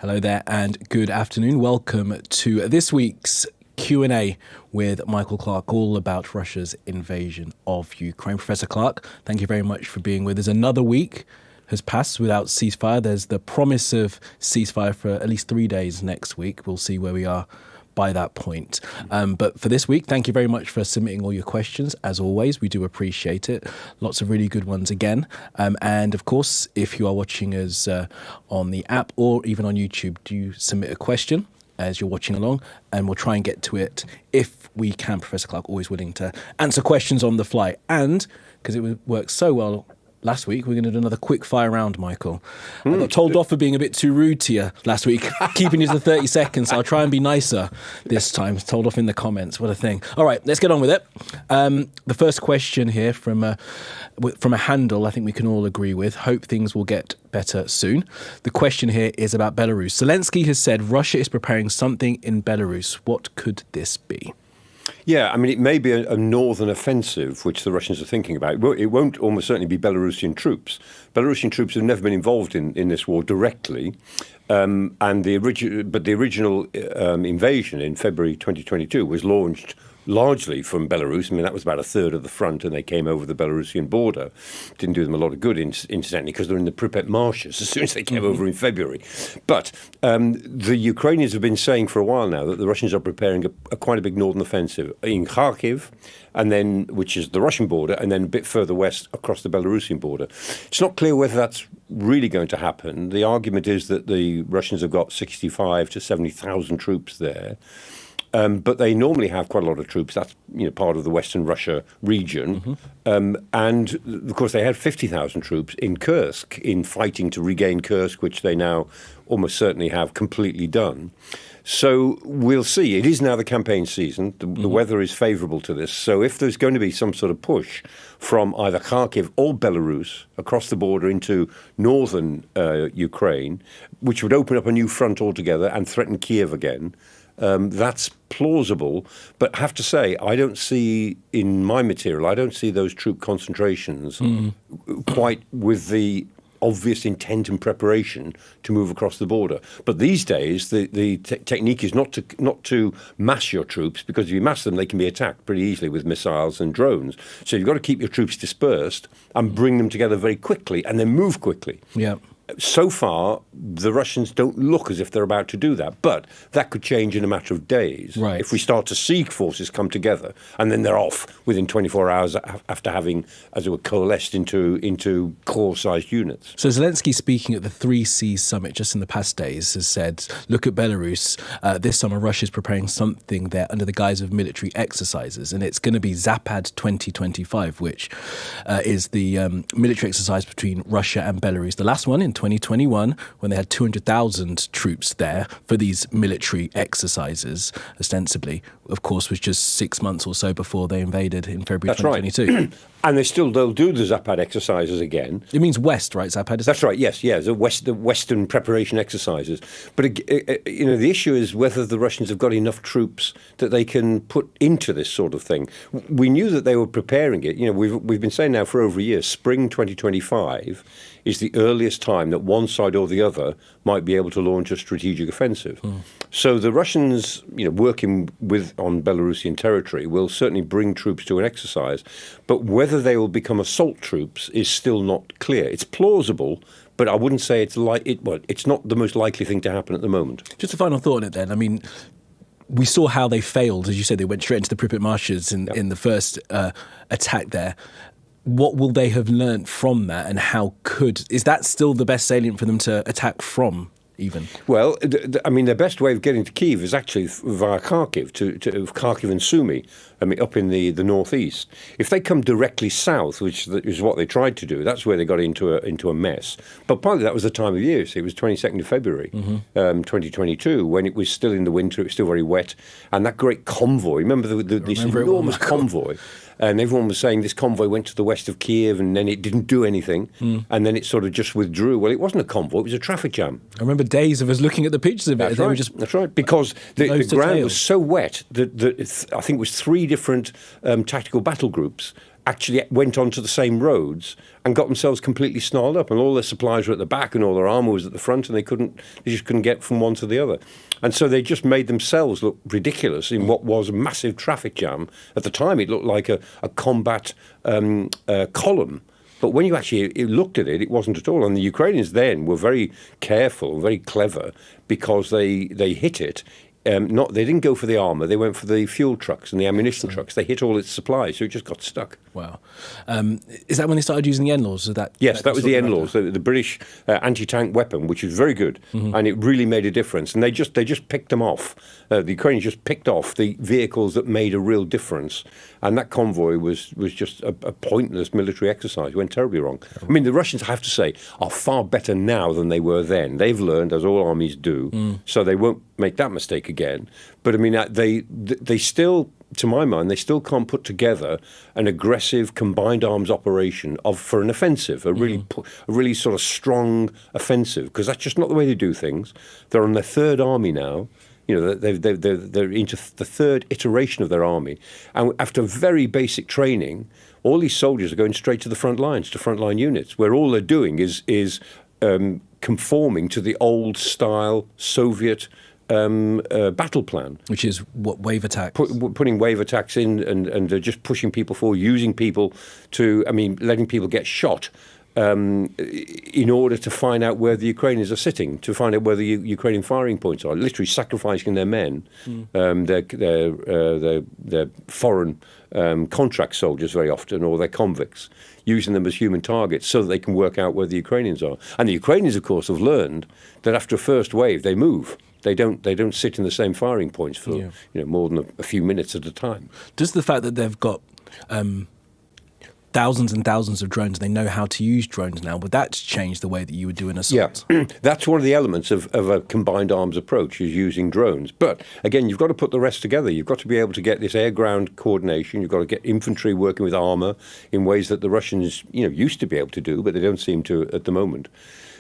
Hello there and good afternoon. Welcome to this week's Q&A with Michael Clarke, all about Russia's invasion of Ukraine. Professor Clarke, thank you very much for being with us. Another week has passed without ceasefire. There's the promise of ceasefire for at least 3 days next week. We'll see where we are by that point. But for this week, thank you very much for submitting all your questions. As always, we do appreciate it. Lots of really good ones again. And of course, if you are watching us on the app or even on YouTube, do submit a question as you're watching along, and we'll try and get to it if we can. Professor Clarke, always willing to answer questions on the fly. And because it worked so well last week, we're going to do another quick fire round, Michael. I got told off for being a bit too rude to you last week, keeping you to 30 seconds. So I'll try and be nicer this time. Told off in the comments. What a thing. All right, let's get on with it. The first question here from a handle I think we can all agree with. Hope things will get better soon. The question here is about Belarus. Zelensky has said Russia is preparing something in Belarus. What could this be? Yeah, I mean, it may be a northern offensive, which the Russians are thinking about. It won't almost certainly be Belarusian troops. Belarusian troops have never been involved in this war directly. But the original invasion in February 2022 was launched largely from Belarus. I mean, that was about a third of the front, and they came over the Belarusian border. Didn't do them a lot of good, incidentally, because they're in the Pripyat marshes as soon as they came over in February. But the Ukrainians have been saying for a while now that the Russians are preparing quite a big northern offensive in Kharkiv, and then, which is the Russian border, and then a bit further west across the Belarusian border. It's not clear whether that's really going to happen. The argument is that the Russians have got 65 to 70,000 troops there. But they normally have quite a lot of troops. That's part of the Western Russia region. And, of course, they had 50,000 troops in Kursk in fighting to regain Kursk, which they now almost certainly have completely done. So we'll see. It is now the campaign season. The weather is favourable to this. So if there's going to be some sort of push from either Kharkiv or Belarus across the border into northern Ukraine, which would open up a new front altogether and threaten Kiev again, that's plausible, but I have to say, I don't see in my material, I don't see those troop concentrations quite with the obvious intent and preparation to move across the border. But these days, the technique is not to mass your troops, because if you mass them, they can be attacked pretty easily with missiles and drones. So you've got to keep your troops dispersed and bring them together very quickly and then move quickly. Yeah. So far, the Russians don't look as if they're about to do that, but that could change in a matter of days. Right. If we start to see forces come together and then they're off within 24 hours after having, as it were, coalesced into core-sized units. So Zelensky, speaking at the 3Cs summit just in the past days, has said, look at Belarus. This summer, Russia's preparing something there under the guise of military exercises, and it's going to be Zapad 2025, which is the military exercise between Russia and Belarus. The last one in 2021, when they had 200,000 troops there for these military exercises, ostensibly, of course, was just 6 months or so before they invaded in February 2022. Right. And they'll do the Zapad exercises again. It means West, right? Zapad. That's right. Yes, the Western preparation exercises. But the issue is whether the Russians have got enough troops that they can put into this sort of thing. We knew that they were preparing it. We've been saying now for over a year, spring 2025 is the earliest time that one side or the other might be able to launch a strategic offensive. So the Russians, working on Belarusian territory, will certainly bring troops to an exercise, but whether they will become assault troops is still not clear. It's plausible, but I wouldn't say it's not the most likely thing to happen at the moment. Just a final thought on it then. I mean, we saw how they failed. As you said, they went straight into the Pripyat marshes in the first attack there. What will they have learnt from that, and is that still the best salient for them to attack from, even? Well, their best way of getting to Kyiv is actually via Kharkiv, to Kharkiv and Sumy, up in the northeast. If they come directly south, which is what they tried to do, that's where they got into a mess. But partly that was the time of year. So it was 22nd of February, 2022, when it was still in the winter, it was still very wet, and that great convoy, remember this enormous convoy? And everyone was saying this convoy went to the west of Kiev and then it didn't do anything. And then it sort of just withdrew. Well, it wasn't a convoy, it was a traffic jam. I remember days of us looking at the pictures of it. That's right. Because the ground was so wet that I think it was 3 different tactical battle groups actually went onto the same roads and got themselves completely snarled up, and all their supplies were at the back and all their armour was at the front, and they just couldn't get from one to the other. And so they just made themselves look ridiculous in what was a massive traffic jam. At the time, it looked like a combat column. But when you actually looked at it, it wasn't at all. And the Ukrainians then were very careful, very clever, because they hit it. They didn't go for the armour, they went for the fuel trucks and the ammunition trucks. They hit all its supplies, so it just got stuck. Wow. Is that when they started using the NLAWs? Yes, that was the NLAWs, the British anti-tank weapon, which was very good, and it really made a difference. And they just picked them off. The Ukrainians just picked off the vehicles that made a real difference. And that convoy was just a pointless military exercise. It went terribly wrong. I mean, the Russians, I have to say, are far better now than they were then. They've learned, as all armies do, so they won't make that mistake again. But I mean, they still, to my mind, they still can't put together an aggressive combined arms operation for an offensive, a really sort of strong offensive, because that's just not the way they do things. They're on their third army now. You know, they're into the third iteration of their army. And after very basic training, all these soldiers are going straight to the front lines, to frontline units, where all they're doing is conforming to the old-style Soviet battle plan. Which is what, wave attacks? Putting wave attacks in and just pushing people forward, using people letting people get shot. In order to find out where the Ukrainians are sitting, to find out where the Ukrainian firing points are, literally sacrificing their men, their foreign contract soldiers very often, or their convicts, using them as human targets so that they can work out where the Ukrainians are. And the Ukrainians, of course, have learned that after a first wave, they move. They don't sit in the same firing points for more than a few minutes at a time. Does the fact that they've got thousands and thousands of drones, they know how to use drones now, would that change the way that you would do an assault? Yeah, that's one of the elements of a combined arms approach, is using drones. But again, you've got to put the rest together. You've got to be able to get this air-ground coordination. You've got to get infantry working with armour in ways that the Russians used to be able to do, but they don't seem to at the moment.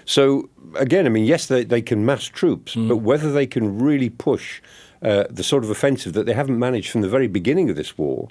So again, I mean, yes, they can mass troops, but whether they can really push the sort of offensive that they haven't managed from the very beginning of this war,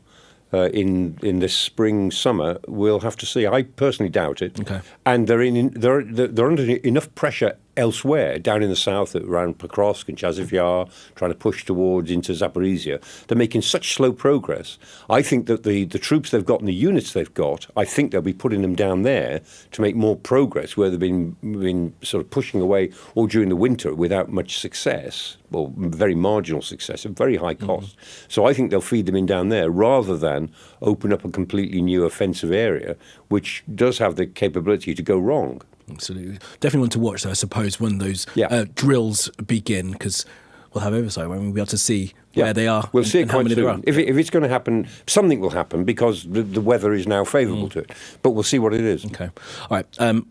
in this spring, summer, we'll have to see. I personally doubt it. Okay. And they're under enough pressure elsewhere, down in the south, around Pokrovsk and Ceasefire, trying to push towards into Zaporizhia. They're making such slow progress. I think that the troops they've got and the units they've got, I think they'll be putting them down there to make more progress, where they've been sort of pushing away all during the winter without much success, or very marginal success, at very high cost. So I think they'll feed them in down there, rather than open up a completely new offensive area, which does have the capability to go wrong. Absolutely. Definitely want to watch, though, I suppose, when those drills begin, because we'll have oversight when we'll be able to see where they are. We'll see it and how quite many there are. soon. If it's going to happen, something will happen, because the weather is now favourable to it. But we'll see what it is. Okay. All right.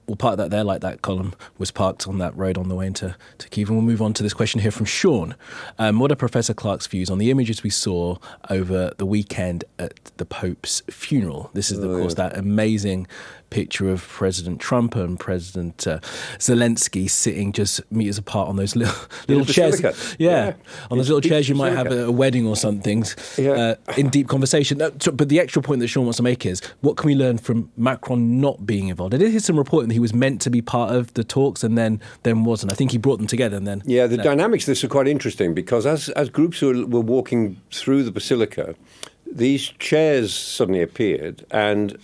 We'll park that there, like that column was parked on that road on the way into Kyiv. And we'll move on to this question here from Sean. What are Professor Clarke's views on the images we saw over the weekend at the Pope's funeral? This is, of course, that amazing picture of President Trump and President Zelensky sitting just meters apart on those little chairs. On those little chairs you might have a wedding or something, in deep conversation. But the extra point that Sean wants to make is, what can we learn from Macron not being involved? I did hear some reporting that he was meant to be part of the talks and then wasn't. I think he brought them together and then... Yeah, the dynamics of this are quite interesting, because as groups were walking through the Basilica, these chairs suddenly appeared, and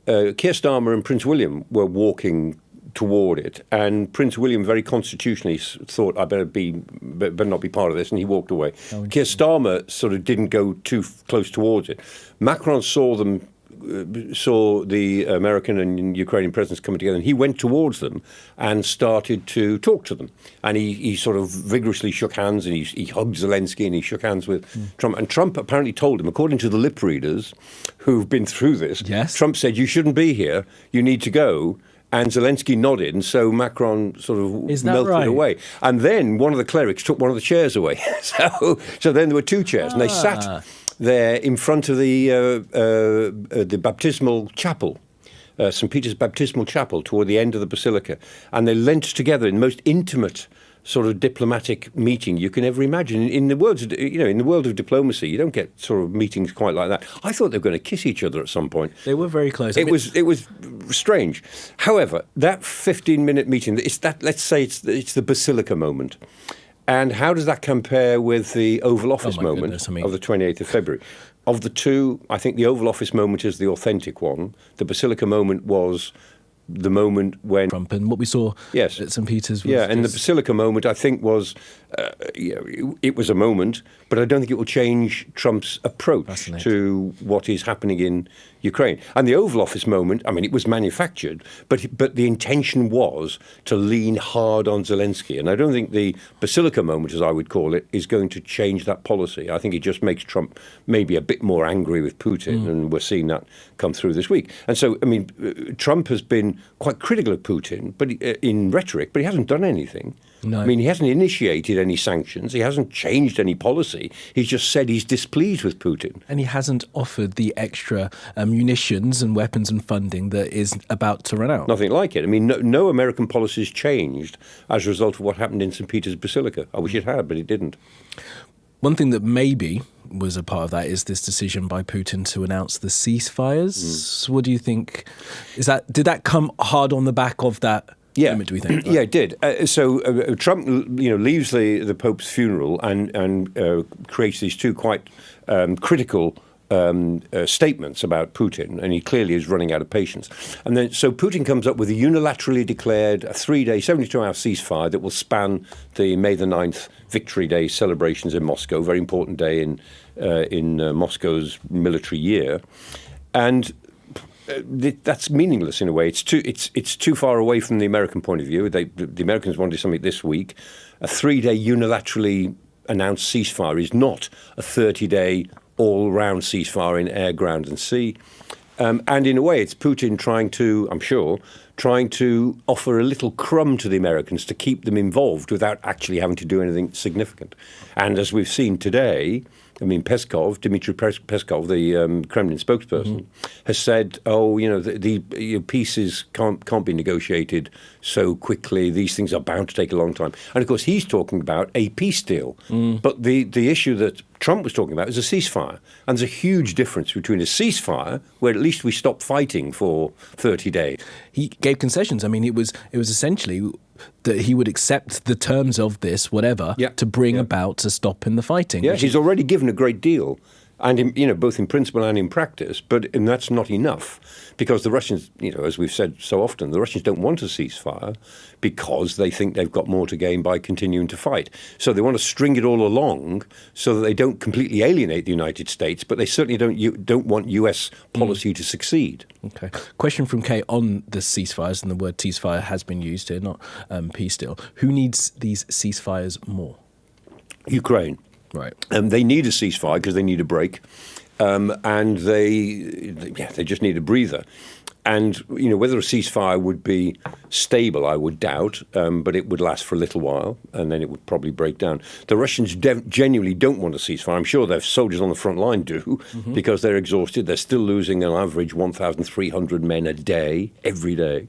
Keir Starmer and Prince William were walking toward it, and Prince William very constitutionally thought, I better not be part of this, and he walked away. Keir Starmer sort of didn't go too close towards it. Macron saw the American and Ukrainian presidents coming together, and he went towards them and started to talk to them. And he sort of vigorously shook hands, and he hugged Zelensky, and he shook hands with Trump. And Trump apparently told him, according to the lip readers who've been through this, Trump said, you shouldn't be here, you need to go. And Zelensky nodded, and so Macron sort of melted away. And then one of the clerics took one of the chairs away. So then there were two chairs, and they sat there in front of the baptismal chapel, St. Peter's baptismal chapel, toward the end of the basilica, and they leant together in the most intimate sort of diplomatic meeting you can ever imagine. In the world, in the world of diplomacy, you don't get sort of meetings quite like that. I thought they were going to kiss each other at some point. They were very close. It was strange. However, that 15-minute meeting, let's say it's the Basilica moment. And how does that compare with the Oval Office moment of the 28th of February? Of the two, I think the Oval Office moment is the authentic one. The Basilica moment was the moment when Trump and what we saw at St. Peter's was and the Basilica moment, I think, was it was a moment, but I don't think it will change Trump's approach to what is happening in Ukraine. And the Oval Office moment, I mean, it was manufactured, but the intention was to lean hard on Zelensky. And I don't think the Basilica moment, as I would call it, is going to change that policy. I think it just makes Trump maybe a bit more angry with Putin, and we're seeing that come through this week. And so, I mean, Trump has been quite critical of Putin, but in rhetoric, but he hasn't done anything. No. I mean, he hasn't initiated any sanctions. He hasn't changed any policy. He's just said he's displeased with Putin. And he hasn't offered the extra munitions and weapons and funding that is about to run out. Nothing like it. I mean, no American policy has changed as a result of what happened in St. Peter's Basilica. I wish it had, but it didn't. One thing that maybe was a part of that is this decision by Putin to announce the ceasefires. What do you think? Did that come hard on the back of that? Yeah, moment, do we think? Yeah, it did. So Trump, leaves the Pope's funeral and creates these two quite critical statements about Putin, and he clearly is running out of patience. And then, so Putin comes up with a unilaterally declared 3-day, 72-hour ceasefire that will span the May the 9th Victory Day celebrations in Moscow, very important day in Moscow's military year, and that's meaningless in a way. It's too far away from the American point of view. The Americans wanted something this week. A 3-day unilaterally announced ceasefire is not a 30-day all-round ceasefire in air, ground and sea. And in a way, it's Putin trying to offer a little crumb to the Americans to keep them involved without actually having to do anything significant. And as we've seen today, I mean, Dmitry Peskov, the Kremlin spokesperson, has said, the pieces can't be negotiated so quickly. These things are bound to take a long time. And of course, he's talking about a peace deal. But the issue that Trump was talking about is a ceasefire. And there's a huge difference between a ceasefire, where at least we stop fighting for 30 days. He gave concessions. I mean, it was essentially that he would accept the terms of this, whatever, to bring about a stop in the fighting. Yeah, he's already given a great deal, and both in principle and in practice. And that's not enough, because the Russians, as we've said so often, the Russians don't want a ceasefire because they think they've got more to gain by continuing to fight. So they want to string it all along so that they don't completely alienate the United States, but they certainly don't want U.S. policy to succeed. Okay. Question from Kay on the ceasefires, and the word ceasefire has been used here, not peace deal. Who needs these ceasefires more? Ukraine. Right. They need a ceasefire because they need a break, and they just need a breather. And whether a ceasefire would be stable, I would doubt, but it would last for a little while, and then it would probably break down. The Russians genuinely don't want a ceasefire. I'm sure their soldiers on the front line do, because they're exhausted. They're still losing on average 1,300 men a day, every day.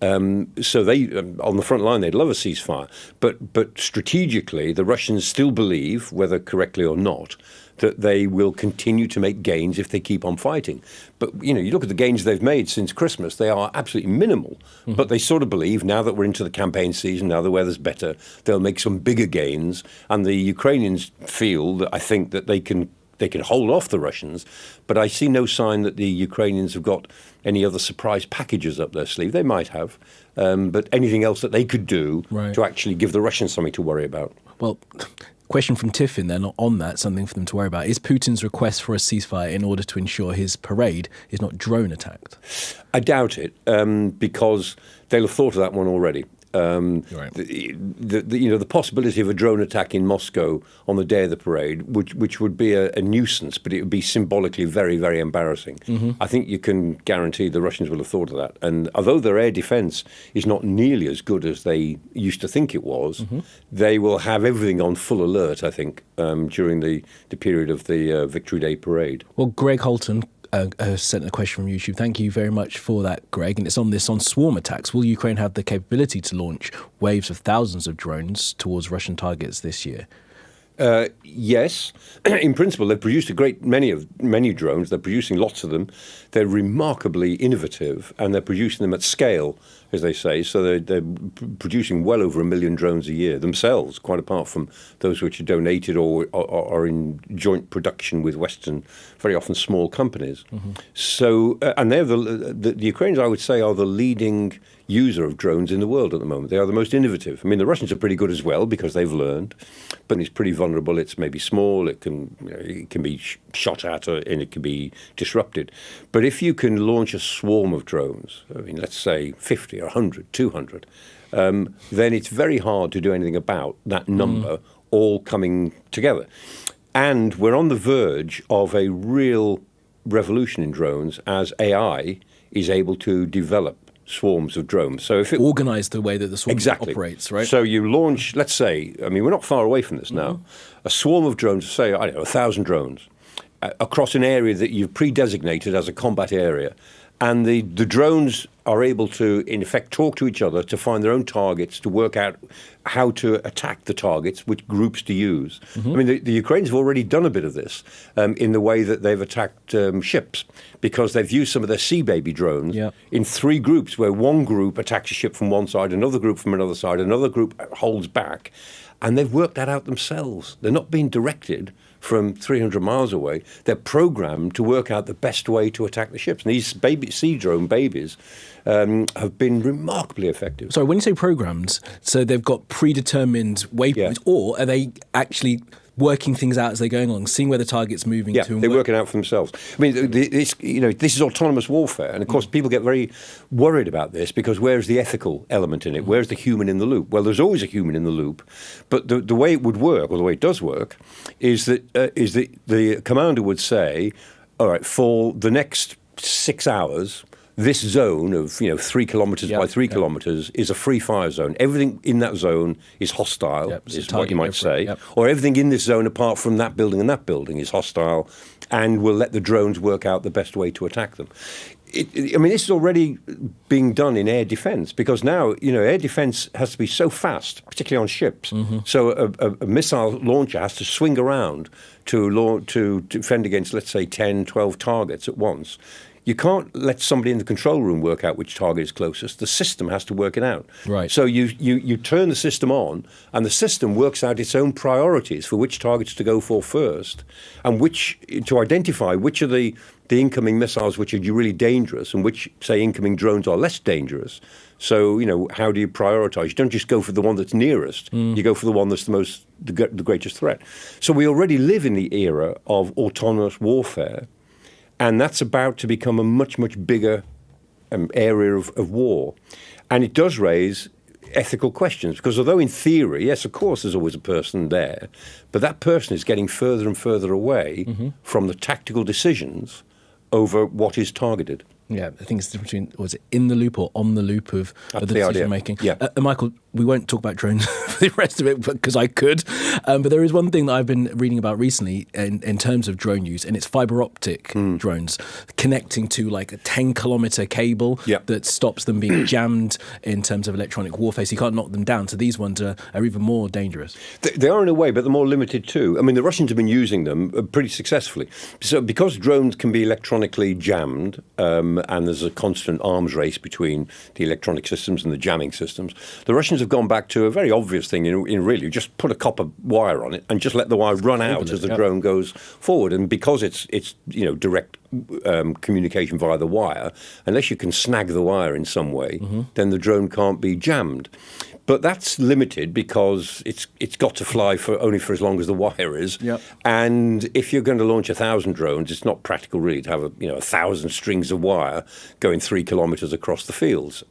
So they, on the front line, they'd love a ceasefire. But strategically, the Russians still believe, whether correctly or not, that they will continue to make gains if they keep on fighting. But, you look at the gains they've made since Christmas, they are absolutely minimal. But they sort of believe, now that we're into the campaign season, now the weather's better, they'll make some bigger gains. And the Ukrainians feel that, I think, that they can hold off the Russians, but I see no sign that the Ukrainians have got any other surprise packages up their sleeve. They might have, but anything else that they could do to actually give the Russians something to worry about. Well, question from Tiffin then on that, something for them to worry about. Is Putin's request for a ceasefire in order to ensure his parade is not drone attacked? I doubt it, because they'll have thought of that one already. Right. The possibility of a drone attack in Moscow on the day of the parade, which would be a nuisance, but it would be symbolically very, very embarrassing. I think you can guarantee the Russians will have thought of that. And although their air defence is not nearly as good as they used to think it was, they will have everything on full alert, I think, during the period of the Victory Day parade. Well, Greg Holton, sent a question from YouTube. Thank you very much for that, Greg. And it's on swarm attacks. Will Ukraine have the capability to launch waves of thousands of drones towards Russian targets this year? Yes, in principle, they've produced a great many drones. They're producing lots of them. They're remarkably innovative, and they're producing them at scale, as they say. So they're producing well over 1 million drones a year themselves, quite apart from those which are donated or are in joint production with Western, very often small companies. Mm-hmm. So, and they're the Ukrainians, I would say, are the leading user of drones in the world at the moment. They are the most innovative. I mean, the Russians are pretty good as well because they've learned, but it's pretty vulnerable. It's maybe small. It can be shot at and it can be disrupted. But if you can launch a swarm of drones, I mean, let's say 50 or 100, 200, then it's very hard to do anything about that number all coming together. And we're on the verge of a real revolution in drones as AI is able to develop swarms of drones. So if it organise the way that the swarm operates, right? So you launch, let's say, I mean, we're not far away from this now, a swarm of drones, say, I don't know, 1,000 drones across an area that you've pre-designated as a combat area. And the drones are able to, in effect, talk to each other to find their own targets, to work out how to attack the targets, which groups to use. I mean, the Ukrainians have already done a bit of this in the way that they've attacked ships, because they've used some of their Sea Baby drones in 3 groups, where one group attacks a ship from one side, another group from another side, another group holds back. And they've worked that out themselves. They're not being directed from 300 miles away. They're programmed to work out the best way to attack the ships. And these sea drone babies have been remarkably effective. Sorry, when you say programmed, so they've got predetermined waypoints, or are they actually working things out as they're going along, seeing where the target's moving to? Yeah, they're working out for themselves. I mean, this is autonomous warfare, and of course people get very worried about this because where's the ethical element in it? Where's the human in the loop? Well, there's always a human in the loop, but the way it would work, or the way it does work, is that the commander would say, all right, for the next 6 hours, this zone of 3 kilometres by 3 kilometres is a free fire zone. Everything in that zone is hostile, is what you might say. Or everything in this zone apart from that building and that building is hostile, and we'll let the drones work out the best way to attack them. I mean, this is already being done in air defence, because now, air defence has to be so fast, particularly on ships. So a missile launcher has to swing around to defend against, let's say, 10, 12 targets at once. You can't let somebody in the control room work out which target is closest. The system has to work it out. Right. So you turn the system on, and the system works out its own priorities for which targets to go for first, and to identify which are the incoming missiles which are really dangerous, and which, say, incoming drones are less dangerous. So, how do you prioritize? You don't just go for the one that's nearest. You go for the one that's the greatest threat. So we already live in the era of autonomous warfare. And that's about to become a much, much bigger area of war. And it does raise ethical questions, because although in theory, yes, of course, there's always a person there, but that person is getting further and further away from the tactical decisions over what is targeted. Yeah, I think it's the difference between, was it in the loop or on the loop of the decision making? Yeah. Michael, we won't talk about drones for the rest of it because I could. But there is one thing that I've been reading about recently in terms of drone use, and it's fiber optic drones connecting to like a 10-kilometre cable that stops them being jammed in terms of electronic warfare. So you can't knock them down. So these ones are even more dangerous. They are in a way, but they're more limited too. I mean, the Russians have been using them pretty successfully. So because drones can be electronically jammed, and there's a constant arms race between the electronic systems and the jamming systems, the Russians have gone back to a very obvious thing in really just put a copper wire on it and just let the wire run out as the drone goes forward. And because it's direct communication via the wire, unless you can snag the wire in some way, then the drone can't be jammed. But that's limited because it's got to fly only for as long as the wire is. Yep. And if you're going to launch 1,000 drones, it's not practical really to have 1,000 strings of wire going 3 kilometres across the fields.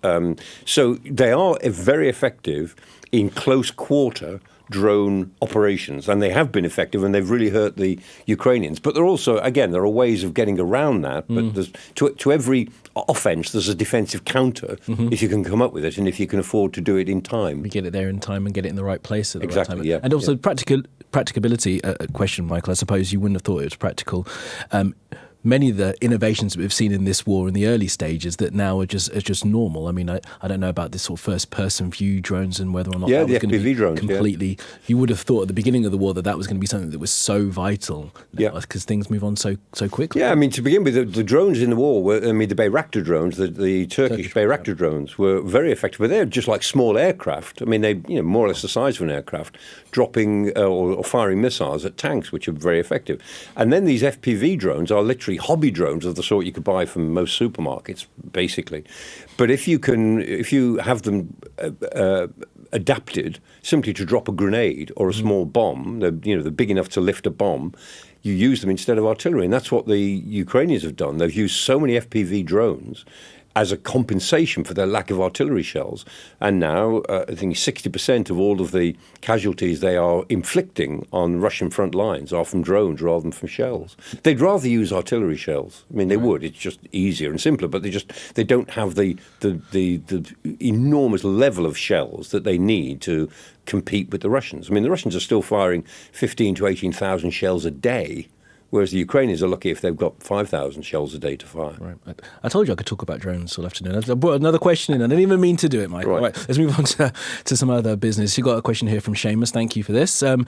So they are very effective in close quarter drone operations, and they have been effective, and they've really hurt the Ukrainians. But there are ways of getting around that. But there's, to every offence, there's a defensive counter if you can come up with it, and if you can afford to do it in time. You get it there in time and get it in the right place at the right time. Yeah. And also practicability question, Michael. I suppose you wouldn't have thought it was practical. many of the innovations that we've seen in this war in the early stages that now are just normal. I mean, I don't know about this sort of first-person view drones and whether or not that was going to be drones, completely. You would have thought at the beginning of the war that was going to be something that was so vital, because things move on so quickly. Yeah, I mean, to begin with, the drones in the war were, the Bayraktar drones, the Turkish Bayraktar drones were very effective, but they're just like small aircraft. I mean, they more or less the size of an aircraft, dropping or firing missiles at tanks, which are very effective. And then these FPV drones are literally hobby drones of the sort you could buy from most supermarkets, basically. But if you have them adapted simply to drop a grenade or a small bomb, they're big enough to lift a bomb, you use them instead of artillery. And that's what the Ukrainians have done. They've used so many FPV drones as a compensation for their lack of artillery shells. And now, I think 60% of all of the casualties they are inflicting on Russian front lines are from drones rather than from shells. They'd rather use artillery shells. I mean, they would. It's just easier and simpler, but they don't have the enormous level of shells that they need to compete with the Russians. I mean, the Russians are still firing 15 to 18,000 shells a day, whereas the Ukrainians are lucky if they've got 5,000 shells a day to fire. Right. I told you I could talk about drones all afternoon. I brought another question in. I didn't even mean to do it, Mike. Right. Let's move on to some other business. You got a question here from Seamus. Thank you for this. And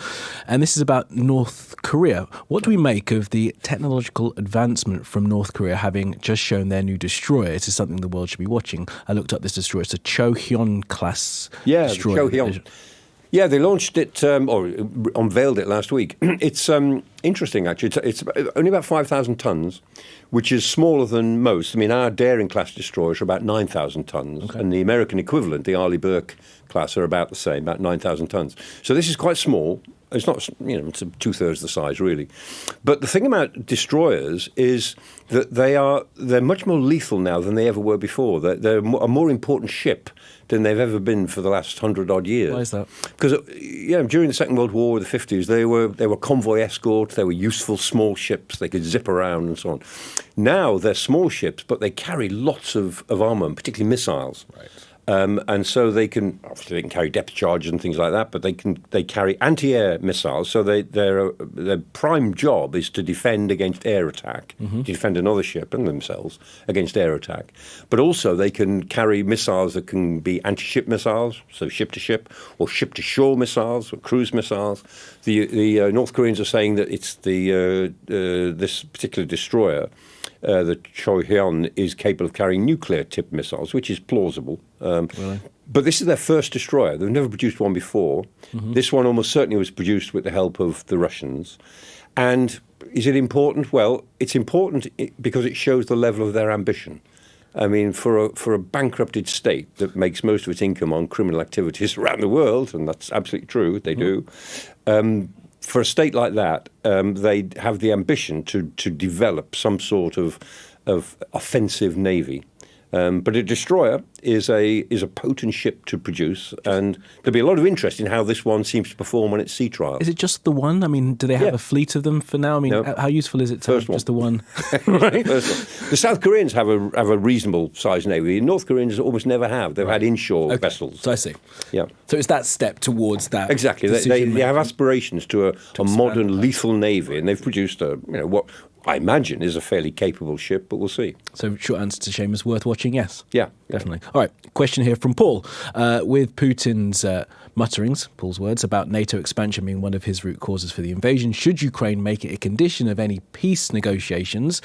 this is about North Korea. What do we make of the technological advancement from North Korea having just shown their new destroyer? It is something the world should be watching. I looked up this destroyer. It's a Chohyun class destroyer. The Chohyun. Yeah, they launched it or unveiled it last week. It's interesting, actually. It's only about 5,000 tons, which is smaller than most. I mean, our Daring-class destroyers are about 9,000 tons, and the American equivalent, the Arleigh Burke class, are about the same, about 9,000 tons. So this is quite small. It's not, it's two-thirds the size, really. But the thing about destroyers is that they're much more lethal now than they ever were before. They're a more important ship than they've ever been for the last 100-odd years. Why is that? Because during the Second World War, the 50s, they were convoy escorts, they were useful small ships, they could zip around and so on. Now they're small ships, but they carry lots of armament, particularly missiles. Right. And so they can carry depth charges and things like that, but they carry anti-air missiles. So their prime job is to defend against air attack, to defend another ship and themselves against air attack. But also they can carry missiles that can be anti-ship missiles, so ship to ship, or ship to shore missiles, or cruise missiles. The North Koreans are saying that it's this particular destroyer, the Chohyun, is capable of carrying nuclear-tipped missiles, which is plausible. Really? But this is their first destroyer. They've never produced one before. This one almost certainly was produced with the help of the Russians. And is it important? Well, it's important because it shows the level of their ambition. I mean, for a bankrupted state that makes most of its income on criminal activities around the world, and that's absolutely true, they do, for a state like that, they have the ambition to develop some sort of offensive navy. But a destroyer is a potent ship to produce, and there'll be a lot of interest in how this one seems to perform on its sea trials. Is it just the one? I mean, do they have a fleet of them for now? I mean, how useful is it to have just the one? Right. The South Koreans have a reasonable sized navy. The North Koreans almost never have. They've had inshore vessels. So I see. Yeah. So it's that step towards that. Exactly. They have aspirations to a modern lethal navy, and they've produced what I imagine is a fairly capable ship, but we'll see. So short answer to Seamus, worth watching, yes. Yeah. Definitely. All right, question here from Paul. With Putin's mutterings, Paul's words, about NATO expansion being one of his root causes for the invasion, should Ukraine make it a condition of any peace negotiations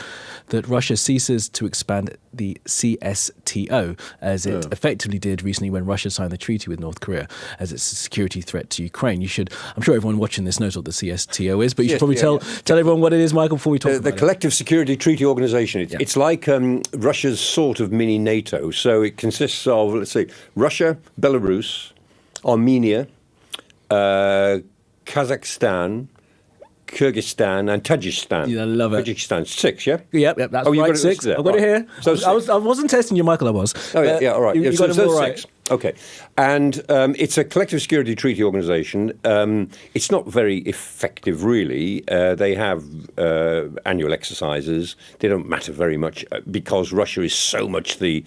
that Russia ceases to expand the CSTO, as it effectively did recently when Russia signed the treaty with North Korea, as it's a security threat to Ukraine? I'm sure everyone watching this knows what the CSTO is, but you should probably tell everyone what it is, Michael, before we talk about it. The Collective Security Treaty Organization. It's like Russia's sort of mini NATO. So it consists of, let's say, Russia, Belarus, Armenia, Kazakhstan, Kyrgyzstan and Tajikistan. Yeah, I love it. Tajikistan, 6, yeah? Yep, that's right, 6. I've got it here. So I wasn't testing you, Michael, I was. Oh, yeah, all right. You got them all right. 6. Okay. And it's a collective security treaty organization. It's not very effective, really. They have annual exercises. They don't matter very much because Russia is so much the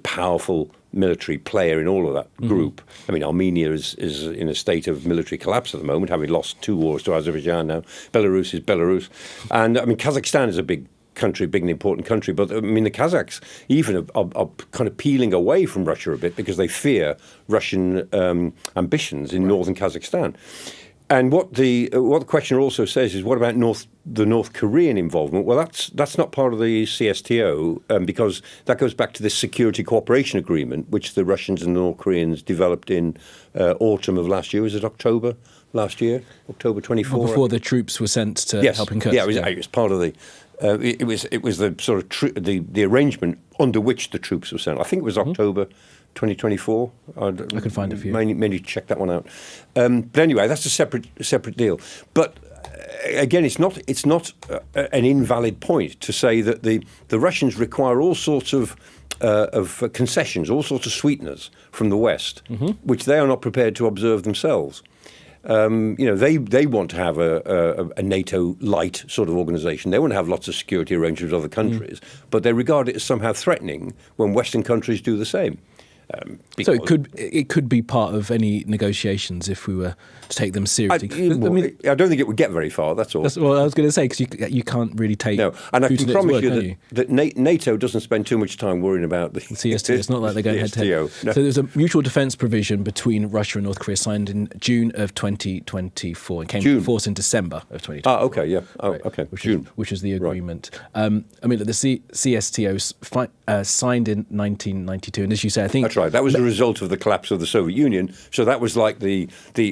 powerful military player in all of that group. I mean, Armenia is in a state of military collapse at the moment, having lost 2 wars to Azerbaijan now. Belarus is Belarus. And, I mean, Kazakhstan is a big country, big and important country, but I mean the Kazakhs even are kind of peeling away from Russia a bit because they fear Russian ambitions in northern Kazakhstan. And what the questioner also says is, what about the North Korean involvement? Well, that's not part of the CSTO because that goes back to this security cooperation agreement, which the Russians and the North Koreans developed in autumn of last year. Was it October last year? October 24? Before the troops were sent to help in Kursk. Yeah, it was part of the. It was the sort of the arrangement under which the troops were sent. I think it was October 2024. I could find a few. Maybe check that one out. But anyway, that's a separate deal. But again, it's not an invalid point to say that the Russians require all sorts of concessions, all sorts of sweeteners from the West, which they are not prepared to observe themselves. They want to have a NATO light sort of organization. They want to have lots of security arrangements with other countries, but they regard it as somehow threatening when Western countries do the same. So it could be part of any negotiations if we were to take them seriously. I don't think it would get very far. That's all. That's what I was going to say, because you can't really take. No, and I can promise work, you that NATO doesn't spend too much time worrying about the CSTO. It's not like they're going head to head. No. So there's a mutual defence provision between Russia and North Korea signed in June of 2024 and came into force in December of 2024. Okay, yeah. Okay. Which is the agreement. Right. I mean, the CSTO signed in 1992, and as you say, I think that's right. That was the result of the collapse of the Soviet Union. So that was like the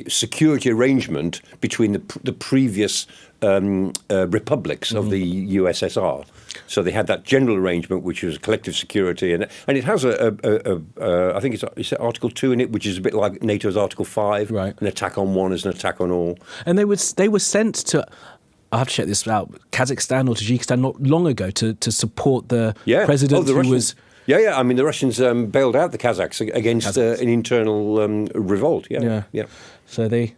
security arrangement between the previous republics of the USSR. So they had that general arrangement, which was collective security, and it has I think it's Article 2 in it, which is a bit like NATO's Article 5. Right. An attack on one is an attack on all. And they were sent to. I have to check this out. Kazakhstan or Tajikistan not long ago to support the president who was. Yeah. I mean, the Russians bailed out the Kazakhs against an internal revolt. Yeah. So they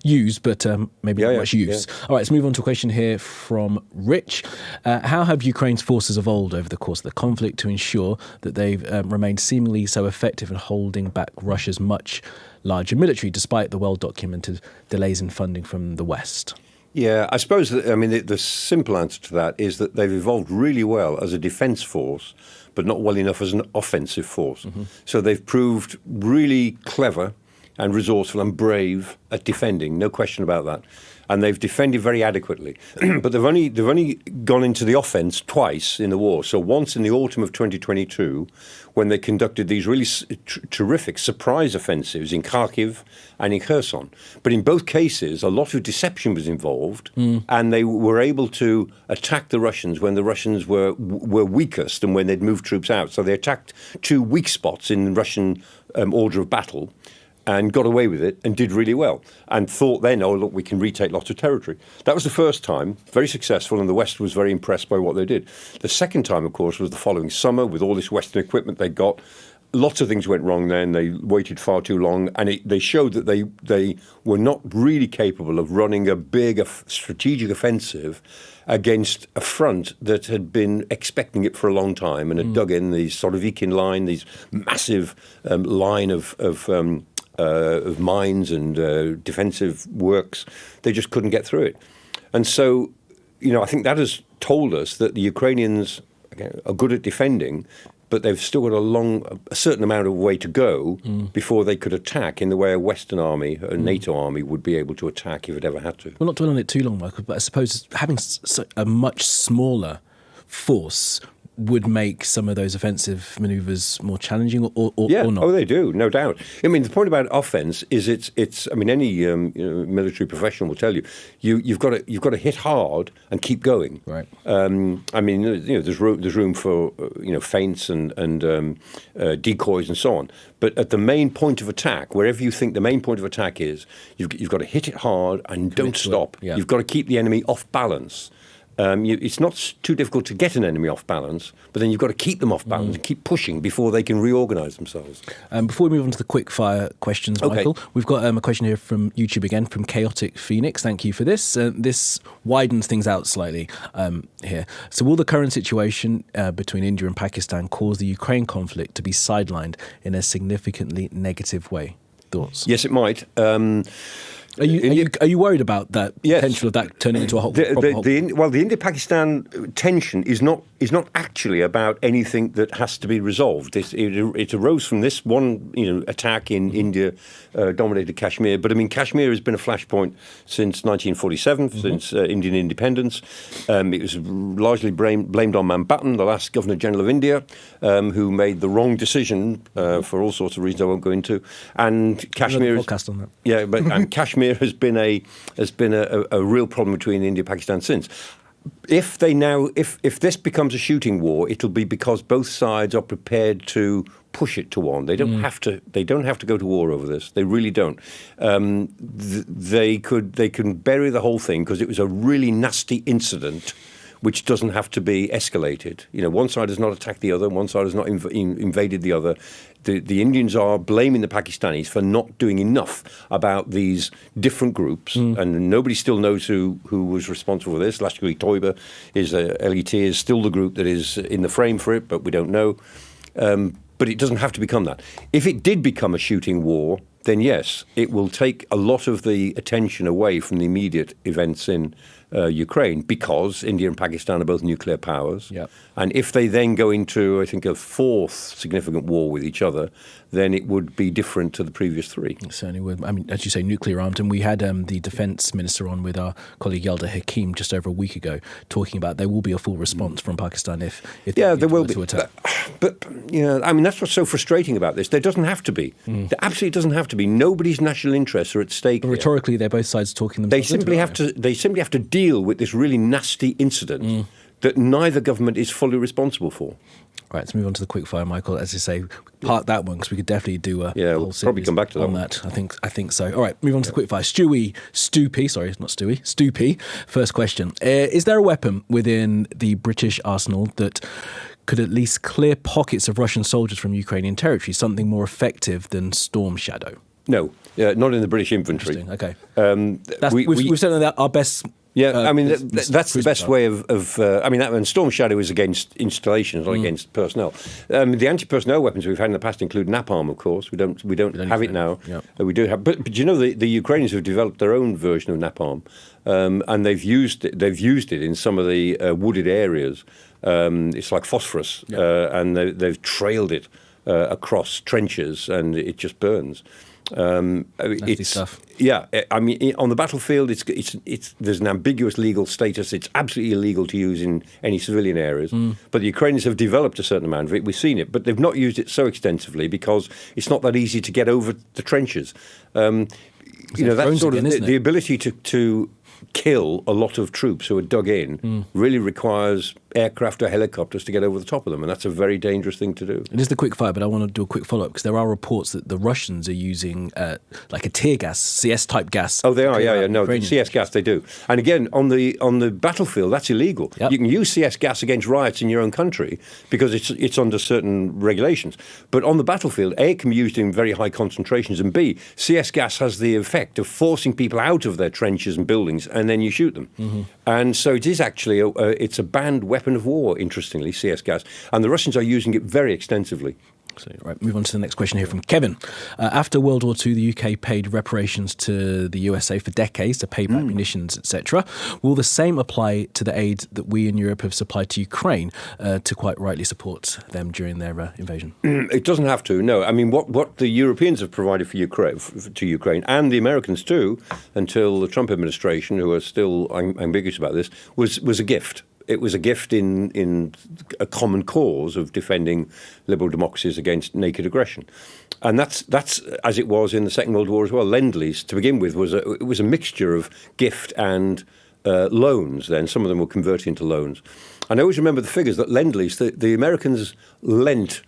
used, but maybe not much use. Yeah. All right, let's move on to a question here from Rich. How have Ukraine's forces evolved over the course of the conflict to ensure that they've remained seemingly so effective in holding back Russia's much larger military, despite the well-documented delays in funding from the West? Yeah, I suppose the simple answer to that is that they've evolved really well as a defence force, but not well enough as an offensive force. So they've proved really clever and resourceful and brave at defending, no question about that. And they've defended very adequately. But they've only gone into the offence twice in the war. So once in the autumn of 2022, when they conducted these really terrific surprise offensives in Kharkiv and in Kherson. But in both cases, a lot of deception was involved, and they were able to attack the Russians when the Russians were weakest and when they'd moved troops out. So they attacked 2 weak spots in Russian order of battle, and got away with it and did really well and thought then, oh, look, we can retake lots of territory. That was the first time, very successful, and the West was very impressed by what they did. The second time, of course, was the following summer with all this Western equipment they got. Lots of things went wrong then. They waited far too long, and they showed that they were not really capable of running a big strategic offensive against a front that had been expecting it for a long time and had dug in these sort of Ikin line, these massive line of mines and defensive works. They just couldn't get through it. And so, I think that has told us that the Ukrainians are good at defending, but they've still got a certain amount of way to go before they could attack in the way a Western army, a NATO army, would be able to attack if it ever had to. Well, not dwell on it too long, Michael, but I suppose having a much smaller force would make some of those offensive manoeuvres more challenging, or not? Oh, they do, no doubt. I mean, the point about offense is it's. I mean, any military professional will tell you, you've got to hit hard and keep going. Right. I mean, there's room for feints and decoys and so on. But at the main point of attack, wherever you think the main point of attack is, you've got to hit it hard and don't stop. Yeah. You've got to keep the enemy off balance. It's not too difficult to get an enemy off balance, but then you've got to keep them off balance and keep pushing before they can reorganise themselves. Before we move on to the quick fire questions, Okay. Michael, we've got a question here from YouTube again, from Chaotic Phoenix. Thank you for this. This widens things out slightly here. So will the current situation between India and Pakistan cause the Ukraine conflict to be sidelined in a significantly negative way? Thoughts? Yes, it might. Are you worried about that Yes. potential of that turning into a hot? The India-Pakistan tension is not actually about anything that has to be resolved. It arose from this one attack in India-dominated Kashmir. But I mean, Kashmir has been a flashpoint since 1947, since Indian independence. It was largely blamed on Mountbatten, the last Governor General of India, who made the wrong decision for all sorts of reasons I won't go into. And Kashmir, podcast on that. yeah, and Kashmir has been a real problem between India and Pakistan since. If this becomes a shooting war, it'll be because both sides are prepared to push it to one. They don't have to. They don't have to go to war over this. They really don't. They can bury the whole thing because it was a really nasty incident, which doesn't have to be escalated. One side has not attacked the other. One side has not invaded the other. The Indians are blaming the Pakistanis for not doing enough about these different groups, and nobody still knows who was responsible for this. Lashkar-e-Toiba LET is still the group that is in the frame for it, but we don't know. But it doesn't have to become that. If it did become a shooting war, then yes, it will take a lot of the attention away from the immediate events in Ukraine, because India and Pakistan are both nuclear powers. Yep. And if they then go into, I think, a fourth significant war with each other, then it would be different to the previous three. It certainly would. I mean, as you say, nuclear armed. And we had the defence minister on with our colleague Yalda Hakim just over a week ago, talking about there will be a full response from Pakistan if there will be. To attack. But I mean, that's what's so frustrating about this. There doesn't have to be. There absolutely doesn't have to be. Nobody's national interests are at stake. But rhetorically, they're both sides talking themselves. They simply have to deal with this really nasty incident that neither government is fully responsible for. Right, let's move on to the quick fire, Michael. As you say, park that one because we could definitely do a whole we'll series probably come back to that on one. that. I think so. All right, move on to the quick fire. Stoopy. First question: is there a weapon within the British arsenal that could at least clear pockets of Russian soldiers from Ukrainian territory? Something more effective than Storm Shadow? No, not in the British infantry. Okay, we've said that our best. Yeah, I mean, that's the best way of and Storm Shadow is against installations, not against personnel. The anti-personnel weapons we've had in the past include napalm, of course. We don't have it now. Yep. We do have, but the Ukrainians have developed their own version of napalm, and they've used it in some of the wooded areas. It's like phosphorus, and they've trailed it across trenches, and it just burns. Nasty stuff. Yeah, I mean, on the battlefield, there's an ambiguous legal status. It's absolutely illegal to use in any civilian areas. But the Ukrainians have developed a certain amount of it. We've seen it, but they've not used it so extensively because it's not that easy to get over the trenches. That sort of the ability to kill a lot of troops who are dug in really requires aircraft or helicopters to get over the top of them, and that's a very dangerous thing to do. It is the quick fire, but I want to do a quick follow-up because there are reports that the Russians are using like a tear gas, CS-type gas. Oh, they are, no, CS gas they do. And again, on the battlefield, that's illegal. Yep. You can use CS gas against riots in your own country because it's under certain regulations. But on the battlefield, A, it can be used in very high concentrations, and B, CS gas has the effect of forcing people out of their trenches and buildings, and then you shoot them. And so it is actually it's a banned weapon of war, interestingly, CS gas. And the Russians are using it very extensively. So, right, move on to the next question here from Kevin. After World War II, the UK paid reparations to the USA for decades to pay back munitions, etc. Will the same apply to the aid that we in Europe have supplied to Ukraine to quite rightly support them during their invasion? It doesn't have to, no. I mean, what the Europeans have provided for Ukraine, and the Americans too, until the Trump administration, who are still ambiguous about this, was a gift. It was a gift in a common cause of defending liberal democracies against naked aggression. And that's as it was in the Second World War as well. Lend-Lease, to begin with, was a mixture of gift and loans. Then some of them were converted into loans. And I always remember the figures that Lend-Lease, the Americans lent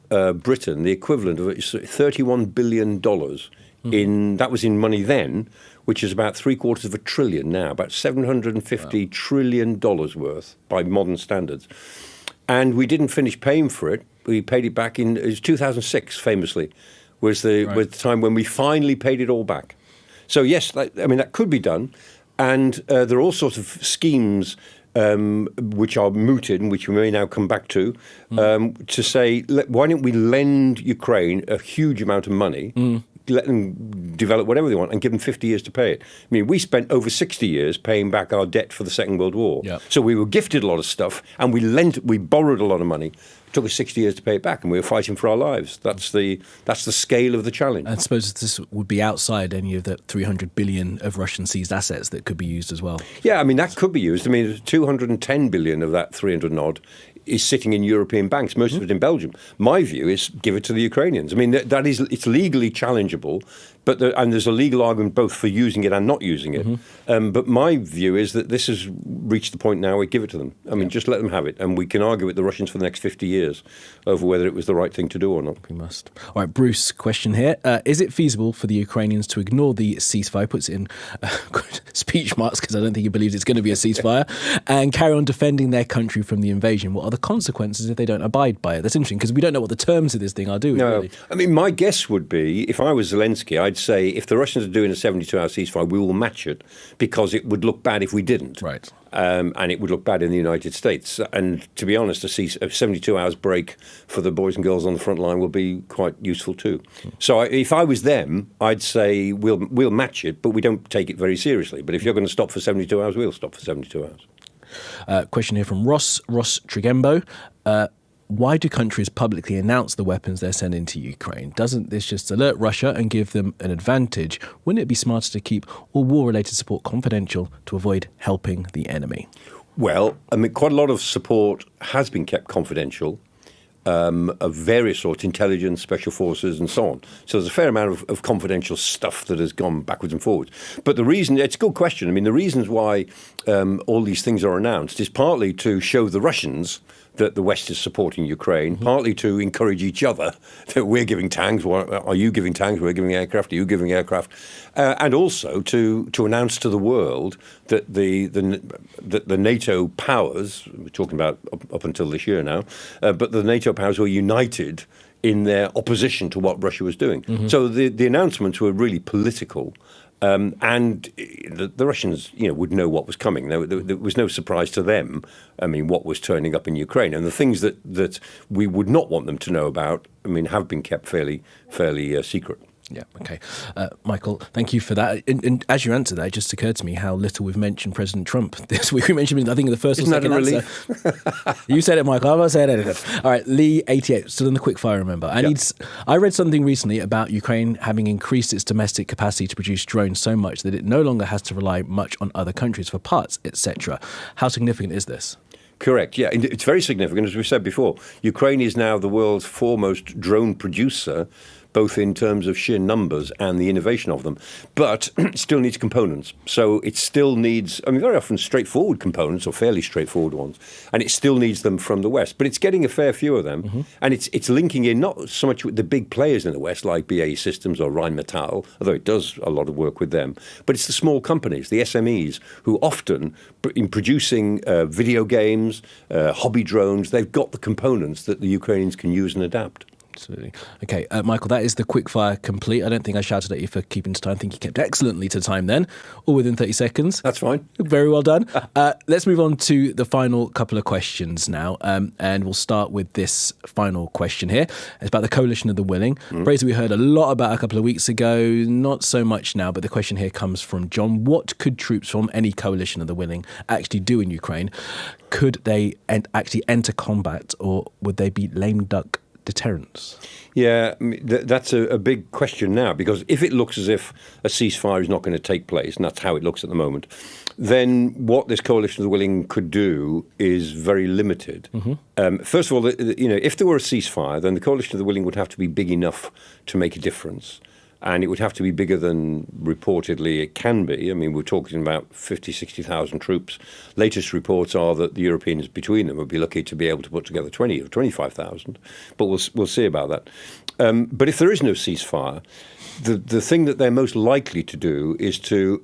Britain the equivalent of $31 billion that was in money then, which is about $750 billion now, about $750 trillion worth by modern standards. And we didn't finish paying for it. We paid it back it was 2006, famously, was the time when we finally paid it all back. So yes, that could be done. And there are all sorts of schemes which are mooted and which we may now come back to say, why don't we lend Ukraine a huge amount of money, let them develop whatever they want, and give them 50 years to pay it. I mean, we spent over 60 years paying back our debt for the Second World War. Yep. So we were gifted a lot of stuff, and we borrowed a lot of money. It took us 60 years to pay it back, and we were fighting for our lives. That's the scale of the challenge. I suppose this would be outside any of the 300 billion of Russian seized assets that could be used as well. Yeah, I mean, that could be used. I mean, 210 billion of that 300 and odd is sitting in European banks, most of it in Belgium. My view is give it to the Ukrainians. I mean, it's legally challengeable, and there's a legal argument both for using it and not using it. But my view is that this has reached the point now we give it to them. I mean, just let them have it, and we can argue with the Russians for the next 50 years over whether it was the right thing to do or not. We must. All right, Bruce, question here. Is it feasible for the Ukrainians to ignore the ceasefire, puts it in speech marks because I don't think he believes it's going to be a ceasefire, and carry on defending their country from the invasion? What are the consequences if they don't abide by it? That's interesting because we don't know what the terms of this thing are, do we? No. Really? I mean, my guess would be, if I was Zelensky, I'd say if the Russians are doing a 72-hour ceasefire, we will match it because it would look bad if we didn't. Right. And it would look bad in the United States. And to be honest, a 72 hours break for the boys and girls on the front line will be quite useful too. So if I was them, I'd say we'll match it, but we don't take it very seriously. But if you're going to stop for 72 hours, we'll stop for 72 hours. Question here from Ross Trigembo. Why do countries publicly announce the weapons they're sending to Ukraine? Doesn't this just alert Russia and give them an advantage? Wouldn't it be smarter to keep all war-related support confidential to avoid helping the enemy? Well, I mean, quite a lot of support has been kept confidential, of various sorts, intelligence, special forces, and so on. So there's a fair amount of confidential stuff that has gone backwards and forwards. But it's a good question. I mean, the reasons why all these things are announced is partly to show the Russians that the West is supporting Ukraine, partly to encourage each other that we're giving tanks. Are you giving tanks? We're giving aircraft. Are you giving aircraft? And also to announce to the world that the NATO powers, we're talking about up until this year now, but the NATO powers were united in their opposition to what Russia was doing. So the announcements were really political. And the Russians, would know what was coming. There was no surprise to them. I mean, what was turning up in Ukraine, and the things that we would not want them to know about, I mean, have been kept fairly secret. Yeah, okay. Michael, thank you for that. And as you answered that, it just occurred to me how little we've mentioned President Trump this week. We mentioned him, I think, in the first or second answer. You said it, Michael. I'm not saying anything. All right, Lee, 88, still in the quick fire, remember. I read something recently about Ukraine having increased its domestic capacity to produce drones so much that it no longer has to rely much on other countries for parts, etc. How significant is this? Correct, yeah. It's very significant. As we said before, Ukraine is now the world's foremost drone producer, both in terms of sheer numbers and the innovation of them. But it still needs components. So it still needs, very often straightforward components or fairly straightforward ones. And it still needs them from the West. But it's getting a fair few of them. And it's linking in not so much with the big players in the West like BAE Systems or Rheinmetall, although it does a lot of work with them. But it's the small companies, the SMEs, who often, in producing video games, hobby drones, they've got the components that the Ukrainians can use and adapt. Absolutely. Okay, Michael, that is the quickfire complete. I don't think I shouted at you for keeping to time. I think you kept excellently to time then, all within 30 seconds. That's fine. Very well done. Let's move on to the final couple of questions now, and we'll start with this final question here. It's about the Coalition of the Willing. Phrase we heard a lot about a couple of weeks ago, not so much now, but the question here comes from John. What could troops from any Coalition of the Willing actually do in Ukraine? Could they actually enter combat, or would they be lame duck deterrence? Yeah, that's a big question now, because if it looks as if a ceasefire is not going to take place, and that's how it looks at the moment, then what this Coalition of the Willing could do is very limited. First of all, if there were a ceasefire, then the Coalition of the Willing would have to be big enough to make a difference. and it would have to be bigger than reportedly it can be. I mean, we're talking about 50, 60,000 troops. Latest reports are that the Europeans between them would be lucky to be able to put together 20 or 25,000, but we'll see about that. But if there is no ceasefire, the thing that they're most likely to do is to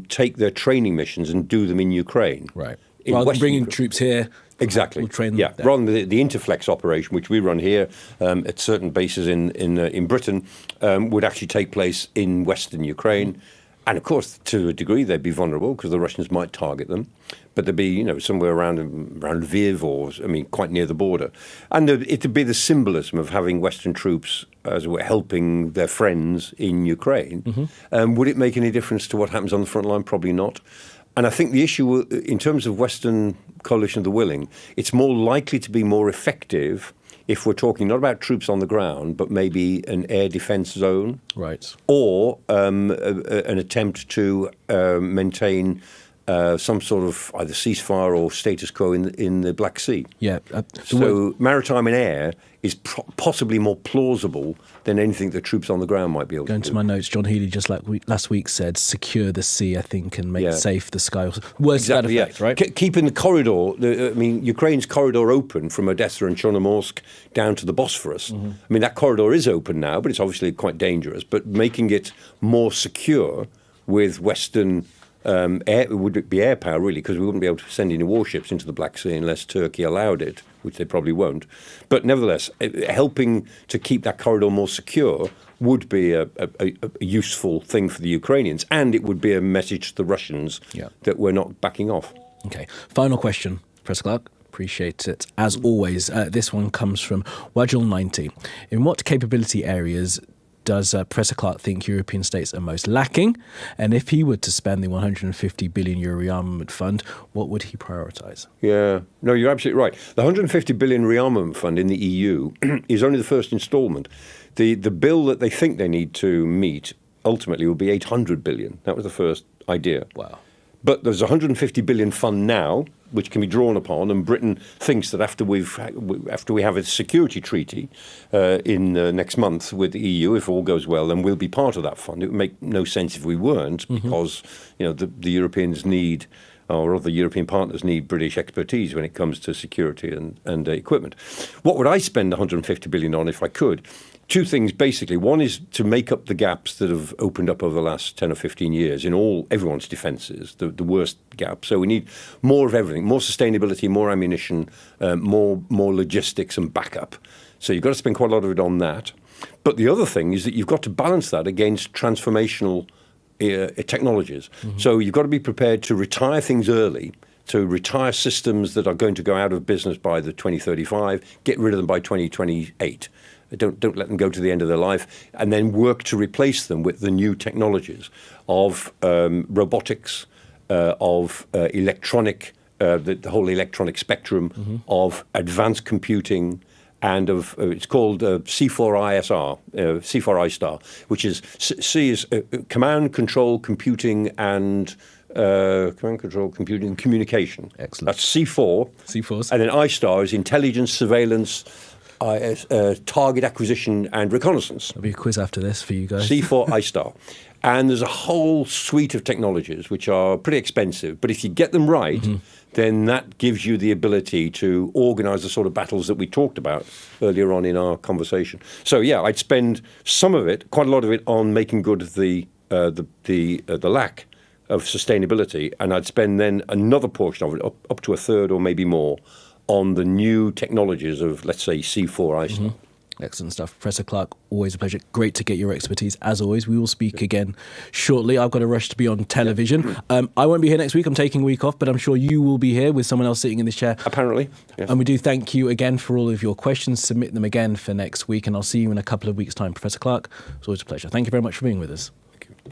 take their training missions and do them in Ukraine. Right. Rather than bringing troops here. Exactly. We'll train them there. Rather than the Interflex operation, which we run here at certain bases in Britain, would actually take place in Western Ukraine. And of course, to a degree, they'd be vulnerable because the Russians might target them. But they'd be, somewhere around Lviv or, quite near the border. And it'd be the symbolism of having Western troops, as it were, helping their friends in Ukraine. Would it make any difference to what happens on the front line? Probably not. And I think the issue, in terms of Western coalition of the willing, it's more likely to be more effective if we're talking not about troops on the ground, but maybe an air defense zone. Right. Or an attempt to maintain some sort of either ceasefire or status quo in the Black Sea. Yeah. So maritime and air is possibly more plausible than anything the troops on the ground might be able to do. Going to my notes, John Healey just last week said, secure the sea, I think, and make safe the sky. Words to that effect, right? Keeping the corridor, Ukraine's corridor open from Odessa and Chornomorsk down to the Bosphorus. I mean, that corridor is open now, but it's obviously quite dangerous. But making it more secure with Western it would be air power, really, because we wouldn't be able to send any warships into the Black Sea unless Turkey allowed it, which they probably won't. But nevertheless, helping to keep that corridor more secure would be a useful thing for the Ukrainians, and it would be a message to the Russians that we're not backing off. Okay. Final question, Professor Clarke. Appreciate it. As always, this one comes from Wajil90. In what capability areas does Professor Clarke think European states are most lacking? And if he were to spend the €150 billion rearmament fund, what would he prioritise? Yeah, no, you're absolutely right. The €150 billion rearmament fund in the EU is only the first instalment. The bill that they think they need to meet ultimately will be $800 billion. That was the first idea. Wow. But there's a $150 billion fund now, which can be drawn upon, and Britain thinks that after we have a security treaty in next month with the EU, if all goes well, then we'll be part of that fund. It would make no sense if we weren't, because the Europeans need, or other European partners need, British expertise when it comes to security and equipment. What would I spend $150 billion on if I could? Two things, basically. One is to make up the gaps that have opened up over the last 10 or 15 years in everyone's defences, the worst gap. So we need more of everything, more sustainability, more ammunition, more logistics and backup. So you've got to spend quite a lot of it on that. But the other thing is that you've got to balance that against transformational technologies. So you've got to be prepared to retire things early, to retire systems that are going to go out of business by the 2035, get rid of them by 2028. Don't let them go to the end of their life, and then work to replace them with the new technologies of robotics, of electronic, the whole electronic spectrum, of advanced computing, and of it's called C4ISR, C4I-STAR, which is C is command, control, computing, and command, control, computing, communication. Excellent. That's C4. C4s. And then I-STAR is intelligence, surveillance, target acquisition and reconnaissance. There'll be a quiz after this for you guys. C4 I-STAR. And there's a whole suite of technologies which are pretty expensive, but if you get them right, then that gives you the ability to organise the sort of battles that we talked about earlier on in our conversation. So yeah, I'd spend some of it, quite a lot of it, on making good the lack of sustainability, and I'd spend then another portion of it, up to a third or maybe more, on the new technologies of, let's say, C4 I-STAR. Excellent stuff. Professor Clarke, always a pleasure. Great to get your expertise. As always, we will speak again shortly. I've got a rush to be on television. I won't be here next week. I'm taking a week off, but I'm sure you will be here with someone else sitting in this chair. Apparently. Yes. And we do thank you again for all of your questions. Submit them again for next week, and I'll see you in a couple of weeks' time. Professor Clarke, it's always a pleasure. Thank you very much for being with us. Thank you.